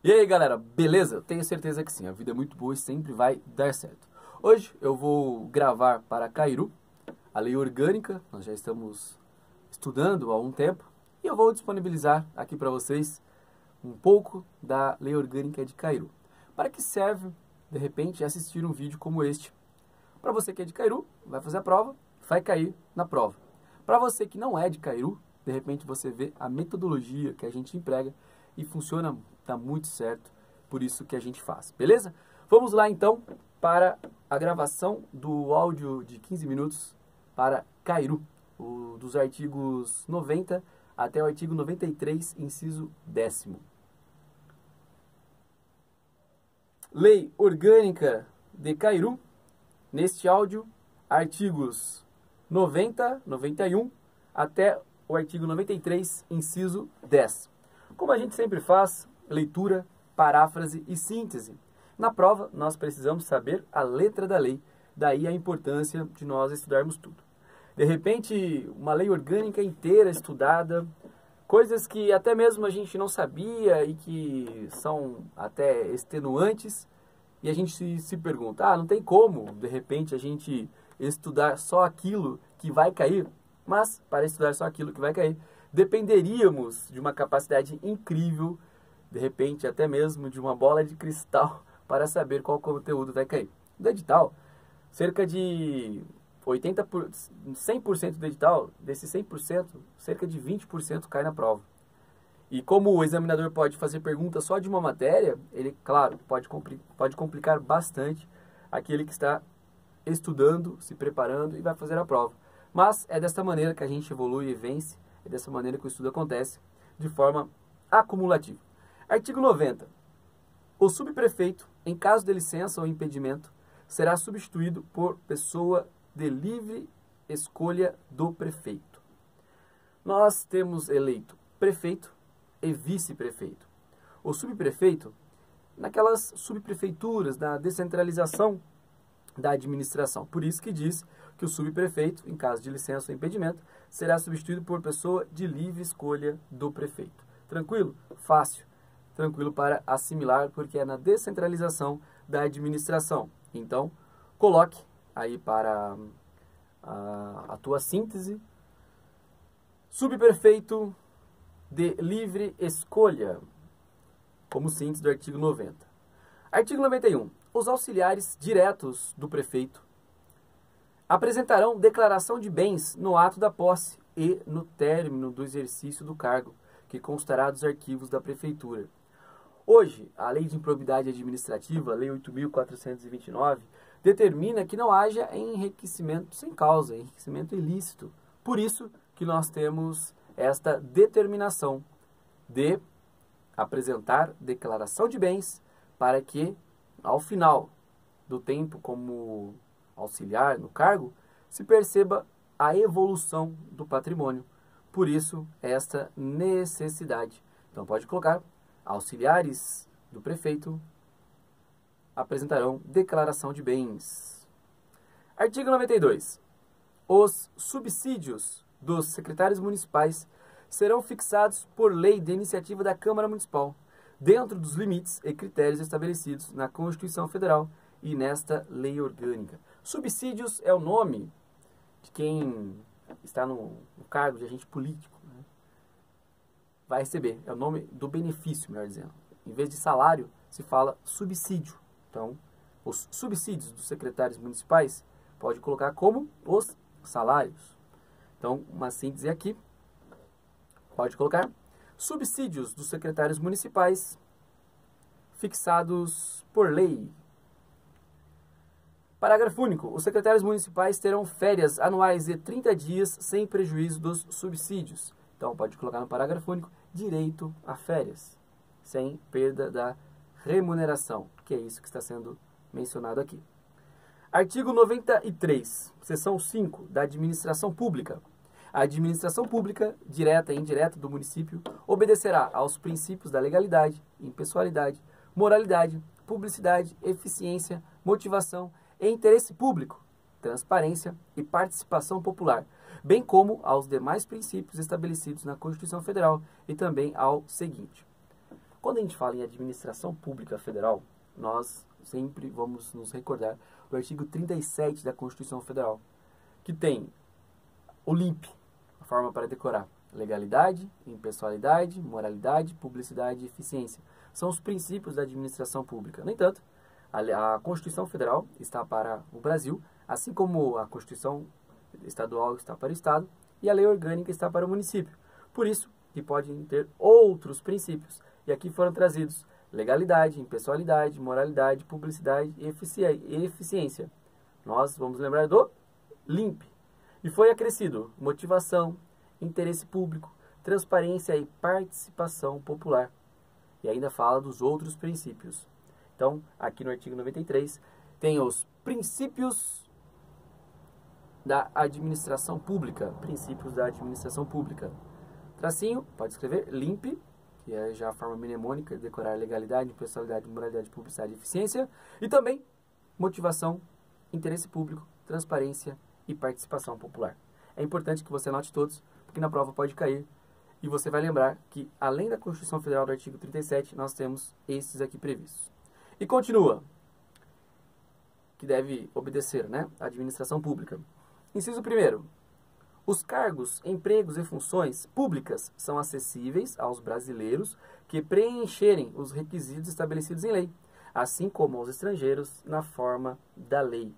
E aí galera, beleza? Eu tenho certeza que sim, a vida é muito boa e sempre vai dar certo. Hoje eu vou gravar para Cairu, a lei orgânica, nós já estamos estudando há um tempo, e eu vou disponibilizar aqui para vocês um pouco da lei orgânica de Cairu. Para que serve, de repente, assistir um vídeo como este? Para você que é de Cairu, vai fazer a prova, vai cair na prova. Para você que não é de Cairu, de repente você vê a metodologia que a gente emprega e funciona, tá muito certo, por isso que a gente faz, beleza? Vamos lá então para a gravação do áudio de 15 minutos para Cairu, dos artigos 90 até o artigo 93, inciso 10º. Lei Orgânica de Cairu, neste áudio, artigos 90, 91 até o artigo 93, inciso 10. Como a gente sempre faz, leitura, paráfrase e síntese. Na prova, nós precisamos saber a letra da lei, daí a importância de nós estudarmos tudo. De repente, uma lei orgânica inteira estudada, coisas que até mesmo a gente não sabia e que são até extenuantes, e a gente se pergunta, não tem como, de repente, a gente estudar só aquilo que vai cair, mas para estudar só aquilo que vai cair, dependeríamos de uma capacidade incrível, de repente até mesmo de uma bola de cristal, para saber qual conteúdo vai cair. Do edital, cerca de 100% do edital, desses 100%, cerca de 20% cai na prova. E como o examinador pode fazer perguntas só de uma matéria, ele, claro, pode complicar bastante aquele que está estudando, se preparando e vai fazer a prova. Mas é dessa maneira que a gente evolui e vence, é dessa maneira que o estudo acontece, de forma acumulativa. Artigo 90. O subprefeito, em caso de licença ou impedimento, será substituído por pessoa de livre escolha do prefeito. Nós temos eleito prefeito e vice-prefeito. O subprefeito, naquelas subprefeituras da descentralização da administração. Por isso que diz que o subprefeito, em caso de licença ou impedimento, será substituído por pessoa de livre escolha do prefeito. Tranquilo? Fácil. Tranquilo para assimilar, porque é na descentralização da administração. Então, coloque aí para a tua síntese, subprefeito de livre escolha, como síntese do artigo 90. Artigo 91. Os auxiliares diretos do prefeito apresentarão declaração de bens no ato da posse e no término do exercício do cargo, que constará dos arquivos da prefeitura. Hoje, a Lei de Improbidade Administrativa, Lei 8.429, determina que não haja enriquecimento sem causa, enriquecimento ilícito. Por isso que nós temos esta determinação de apresentar declaração de bens para que, ao final do tempo como auxiliar no cargo, se perceba a evolução do patrimônio. Por isso, esta necessidade. Então, pode colocar, auxiliares do prefeito apresentarão declaração de bens. Artigo 92. Os subsídios dos secretários municipais serão fixados por lei de iniciativa da Câmara Municipal, dentro dos limites e critérios estabelecidos na Constituição Federal e nesta lei orgânica. Subsídios é o nome de quem está no cargo de agente político, né? Vai receber, é o nome do benefício, melhor dizendo. Em vez de salário, se fala subsídio. Então, os subsídios dos secretários municipais pode colocar como os salários. Então, uma síntese aqui, pode colocar subsídios dos secretários municipais fixados por lei. Parágrafo único. Os secretários municipais terão férias anuais de 30 dias sem prejuízo dos subsídios. Então, pode colocar no parágrafo único, direito a férias, sem perda da remuneração, que é isso que está sendo mencionado aqui. Artigo 93, seção 5, da administração pública. A administração pública, direta e indireta do município, obedecerá aos princípios da legalidade, impessoalidade, moralidade, publicidade, eficiência, motivação e interesse público, transparência e participação popular, bem como aos demais princípios estabelecidos na Constituição Federal e também ao seguinte. Quando a gente fala em administração pública federal, nós sempre vamos nos recordar do artigo 37 da Constituição Federal, que tem o LIMP, a forma para decorar: legalidade, impessoalidade, moralidade, publicidade e eficiência. São os princípios da administração pública. No entanto, a Constituição Federal está para o Brasil, assim como a Constituição Estadual está para o Estado e a Lei Orgânica está para o município. Por isso, que podem ter outros princípios. E aqui foram trazidos legalidade, impessoalidade, moralidade, publicidade e eficiência. Nós vamos lembrar do LIMP. E foi acrescido motivação, interesse público, transparência e participação popular. E ainda fala dos outros princípios. Então, aqui no artigo 93, tem os princípios da administração pública. Princípios da administração pública. Tracinho, pode escrever LIMP, que é já a forma mnemônica de decorar legalidade, impessoalidade, moralidade, publicidade e eficiência. E também motivação, interesse público, transparência e participação popular. É importante que você anote todos, porque na prova pode cair. E você vai lembrar que, além da Constituição Federal do artigo 37, nós temos esses aqui previstos. E continua, que deve obedecer, né, a administração pública. Inciso 1º. Os cargos, empregos e funções públicas são acessíveis aos brasileiros que preencherem os requisitos estabelecidos em lei, assim como aos estrangeiros na forma da lei.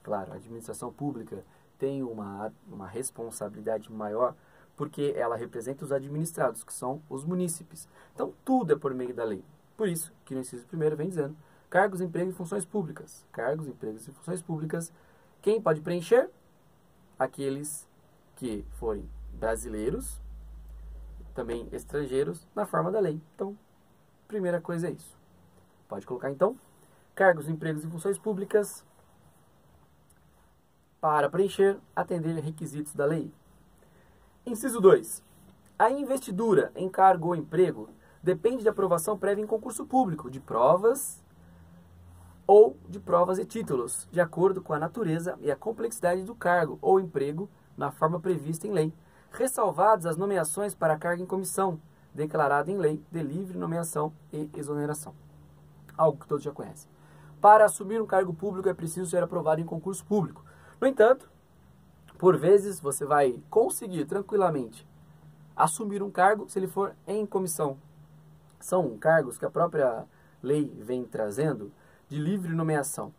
Claro, a administração pública tem uma responsabilidade maior porque ela representa os administrados, que são os munícipes. Então, tudo é por meio da lei. Por isso, que no inciso 1º vem dizendo cargos, empregos e funções públicas. Cargos, empregos e funções públicas. Quem pode preencher? Aqueles que forem brasileiros, também estrangeiros, na forma da lei. Então, primeira coisa é isso. Pode colocar, então, cargos, empregos e funções públicas para preencher, atender requisitos da lei. Inciso 2. A investidura em cargo ou emprego depende de aprovação prévia em concurso público, de provas ou de provas e títulos, de acordo com a natureza e a complexidade do cargo ou emprego, na forma prevista em lei, ressalvadas as nomeações para cargo em comissão, declarada em lei de livre nomeação e exoneração. Algo que todos já conhecem. Para assumir um cargo público é preciso ser aprovado em concurso público. No entanto, por vezes você vai conseguir tranquilamente assumir um cargo se ele for em comissão. São cargos que a própria lei vem trazendo de livre nomeação.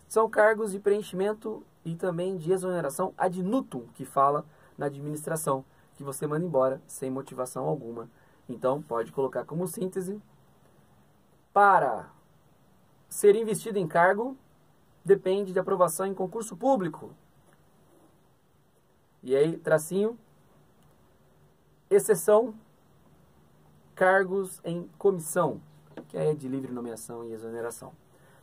São cargos de preenchimento e também de exoneração ad nutum, que fala na administração, que você manda embora sem motivação alguma. Então, pode colocar como síntese: para ser investido em cargo, depende de aprovação em concurso público. E aí, tracinho, exceção, cargos em comissão, que é de livre nomeação e exoneração.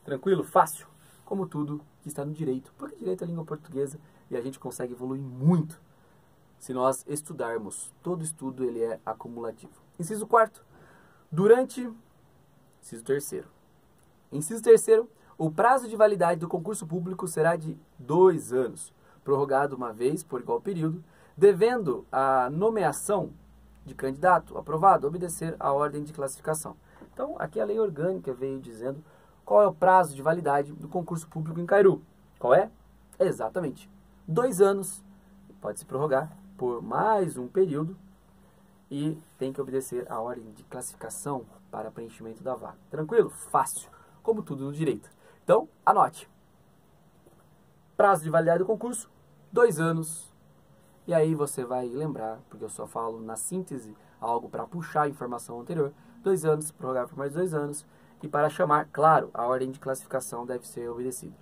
Tranquilo? Fácil? Como tudo que está no direito, porque direito é língua portuguesa e a gente consegue evoluir muito se nós estudarmos. Todo estudo ele é acumulativo. Inciso 4. Inciso 3º. Inciso 3º. O prazo de validade do concurso público será de 2 anos, prorrogado uma vez por igual período, devendo a nomeação de candidato aprovado obedecer à ordem de classificação. Então, aqui a lei orgânica veio dizendo qual é o prazo de validade do concurso público em Cairu. Qual é? Exatamente 2 anos. Pode se prorrogar por mais um período e tem que obedecer à ordem de classificação para preenchimento da vaga. Tranquilo? Fácil, como tudo no direito. Então, anote. Prazo de validade do concurso, 2 anos. E aí você vai lembrar, porque eu só falo na síntese algo para puxar a informação anterior. 2 anos, prorrogar por mais 2 anos. E para chamar, claro, a ordem de classificação deve ser obedecida.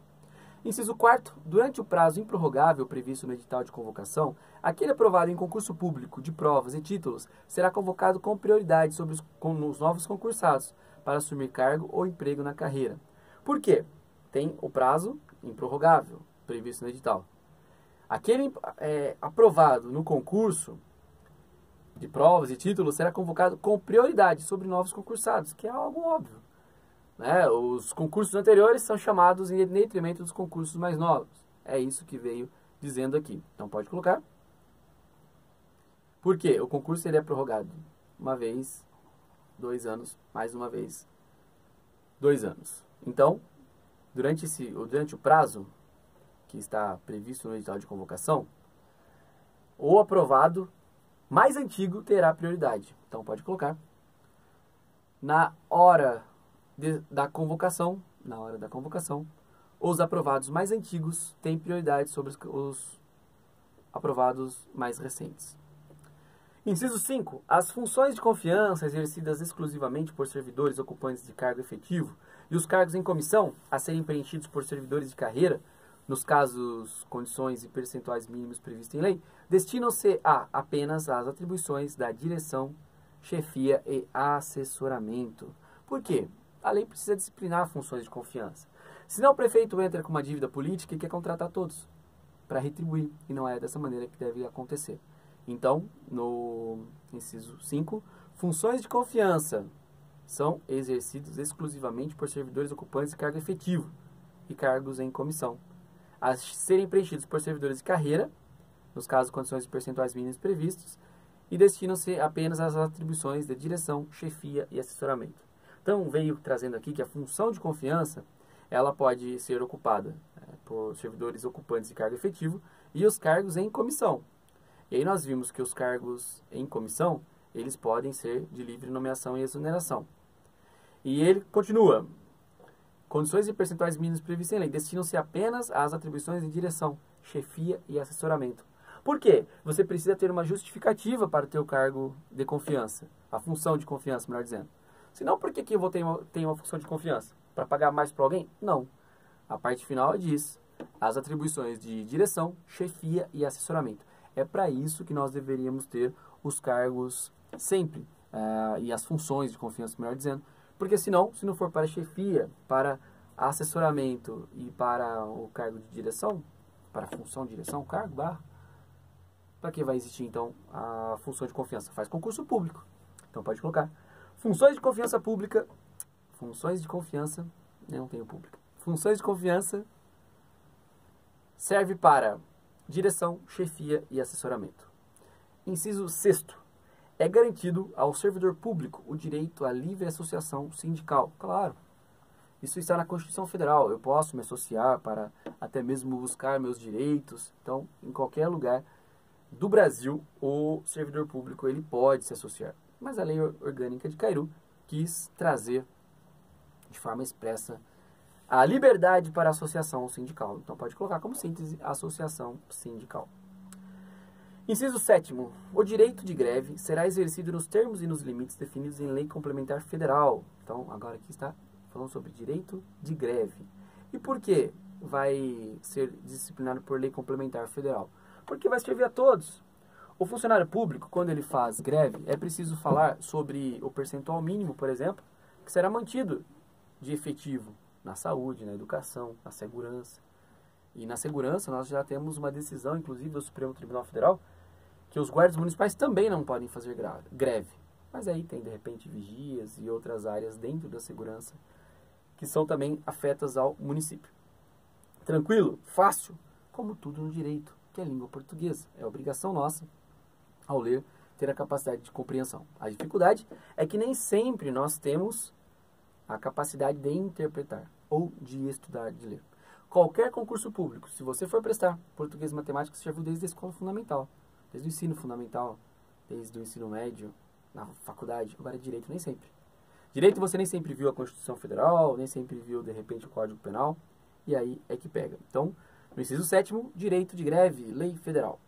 Inciso 4º. Durante o prazo improrrogável previsto no edital de convocação, aquele aprovado em concurso público de provas e títulos será convocado com prioridade sobre os novos concursados para assumir cargo ou emprego na carreira. Por quê? Tem o prazo improrrogável previsto no edital. Aquele aprovado no concurso de provas e títulos será convocado com prioridade sobre novos concursados, que é algo óbvio. Né? Os concursos anteriores são chamados em detrimento dos concursos mais novos. É isso que veio dizendo aqui. Então pode colocar. Por quê? O concurso ele é prorrogado uma vez 2 anos, mais uma vez, 2 anos. Então, durante o prazo que está previsto no edital de convocação, o aprovado mais antigo terá prioridade. Então, pode colocar. Na hora da convocação, os aprovados mais antigos têm prioridade sobre os aprovados mais recentes. Inciso 5. As funções de confiança exercidas exclusivamente por servidores ocupantes de cargo efetivo e os cargos em comissão a serem preenchidos por servidores de carreira, nos casos, condições e percentuais mínimos previstos em lei, destinam-se apenas às atribuições da direção, chefia e assessoramento. Por quê? A lei precisa disciplinar funções de confiança. Senão o prefeito entra com uma dívida política e quer contratar todos para retribuir, e não é dessa maneira que deve acontecer. Então, no inciso 5, funções de confiança são exercidas exclusivamente por servidores ocupantes de cargo efetivo e cargos em comissão, a serem preenchidos por servidores de carreira, nos casos, condições e percentuais mínimos previstos, e destinam-se apenas às atribuições de direção, chefia e assessoramento. Então, veio trazendo aqui que a função de confiança, ela pode ser ocupada por servidores ocupantes de cargo efetivo e os cargos em comissão. E aí nós vimos que os cargos em comissão, eles podem ser de livre nomeação e exoneração. E ele continua. Condições e percentuais mínimos previstos em lei destinam-se apenas às atribuições de direção, chefia e assessoramento. Por quê? Você precisa ter uma justificativa para o teu cargo de confiança, a função de confiança, melhor dizendo. Senão, por que eu vou ter uma função de confiança? Para pagar mais para alguém? Não. A parte final diz as atribuições de direção, chefia e assessoramento. É para isso que nós deveríamos ter os cargos sempre, e as funções de confiança, melhor dizendo, porque senão, se não for para chefia, para assessoramento e para o cargo de direção, para a função de direção, cargo, barra, para que vai existir então a função de confiança? Faz concurso público. Então pode colocar. Funções de confiança pública, funções de confiança, não tenho pública. Funções de confiança serve para direção, chefia e assessoramento. Inciso 6º. É garantido ao servidor público o direito à livre associação sindical. Claro, isso está na Constituição Federal. Eu posso me associar para até mesmo buscar meus direitos. Então, em qualquer lugar do Brasil, o servidor público ele pode se associar. Mas a Lei Orgânica de Cairu quis trazer de forma expressa a liberdade para a associação sindical. Então pode colocar como síntese a associação sindical. Inciso 7º. O direito de greve será exercido nos termos e nos limites definidos em lei complementar federal. Então agora aqui está falando sobre direito de greve. E por que vai ser disciplinado por lei complementar federal? Porque vai servir a todos. O funcionário público, quando ele faz greve, é preciso falar sobre o percentual mínimo, por exemplo, que será mantido de efetivo na saúde, na educação, na segurança. E na segurança nós já temos uma decisão, inclusive, do Supremo Tribunal Federal, que os guardas municipais também não podem fazer greve. Mas aí tem, de repente, vigias e outras áreas dentro da segurança que são também afetas ao município. Tranquilo? Fácil? Como tudo no direito, que é a língua portuguesa. É obrigação nossa, ao ler, ter a capacidade de compreensão. A dificuldade é que nem sempre nós temos a capacidade de interpretar ou de estudar, de ler. Qualquer concurso público, se você for prestar português e matemática, você já viu desde a escola fundamental, desde o ensino fundamental, desde o ensino médio, na faculdade. Agora, direito nem sempre. Direito você nem sempre viu a Constituição Federal, nem sempre viu, de repente, o Código Penal, e aí é que pega. Então, no inciso 7º, direito de greve, lei federal.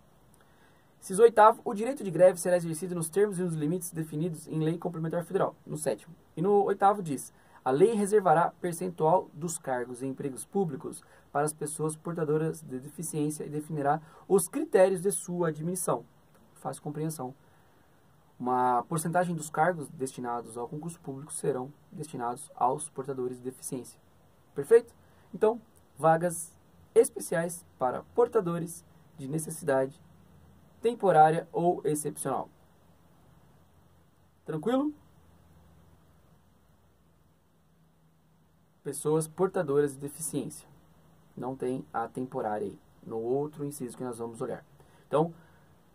Inciso 8º, o direito de greve será exercido nos termos e nos limites definidos em lei complementar federal, no 7º. E no 8º diz: a lei reservará percentual dos cargos e empregos públicos para as pessoas portadoras de deficiência e definirá os critérios de sua admissão. Fácil compreensão. Uma porcentagem dos cargos destinados ao concurso público serão destinados aos portadores de deficiência. Perfeito? Então, vagas especiais para portadores de necessidade temporária ou excepcional. Tranquilo? Pessoas portadoras de deficiência. Não tem a temporária aí, no outro inciso que nós vamos olhar. Então,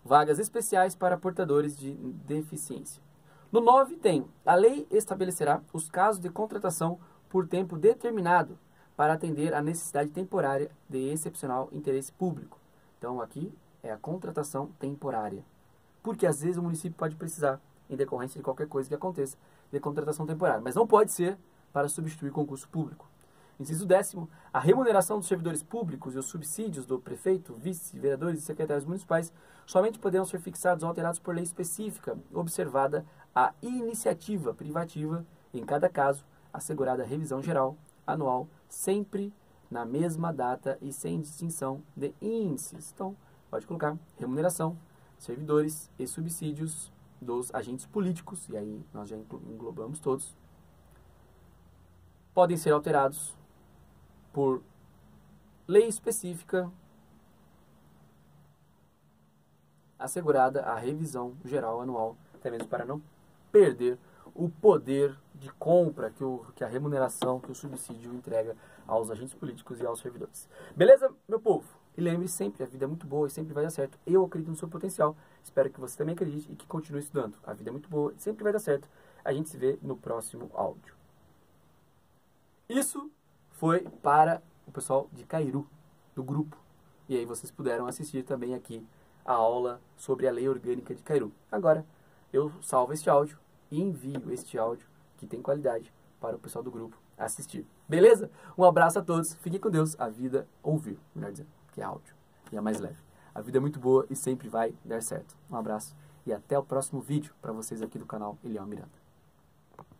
vagas especiais para portadores de deficiência. No 9 tem, a lei estabelecerá os casos de contratação por tempo determinado para atender à necessidade temporária de excepcional interesse público. Então aqui é a contratação temporária. Porque às vezes o município pode precisar, em decorrência de qualquer coisa que aconteça, de contratação temporária. Mas não pode ser para substituir concurso público. Inciso 10º, a remuneração dos servidores públicos e os subsídios do prefeito, vice, vereadores e secretários municipais somente poderão ser fixados ou alterados por lei específica, observada a iniciativa privativa, em cada caso, assegurada a revisão geral, anual, sempre na mesma data e sem distinção de índices. Então, pode colocar remuneração, servidores e subsídios dos agentes políticos, e aí nós já englobamos todos, podem ser alterados por lei específica, assegurada a revisão geral anual, até mesmo para não perder o poder de compra que a remuneração, que o subsídio entrega aos agentes políticos e aos servidores. Beleza, meu povo? E lembre sempre, a vida é muito boa e sempre vai dar certo. Eu acredito no seu potencial, espero que você também acredite e que continue estudando. A vida é muito boa e sempre vai dar certo. A gente se vê no próximo áudio. Isso foi para o pessoal de Cairu, do grupo. E aí vocês puderam assistir também aqui a aula sobre a Lei Orgânica de Cairu. Agora, eu salvo este áudio e envio este áudio, que tem qualidade, para o pessoal do grupo assistir. Beleza? Um abraço a todos, fiquem com Deus. A vida ouvir, melhor dizendo, que é áudio e é mais leve. A vida é muito boa e sempre vai dar certo. Um abraço e até o próximo vídeo para vocês aqui do canal Eliel Miranda.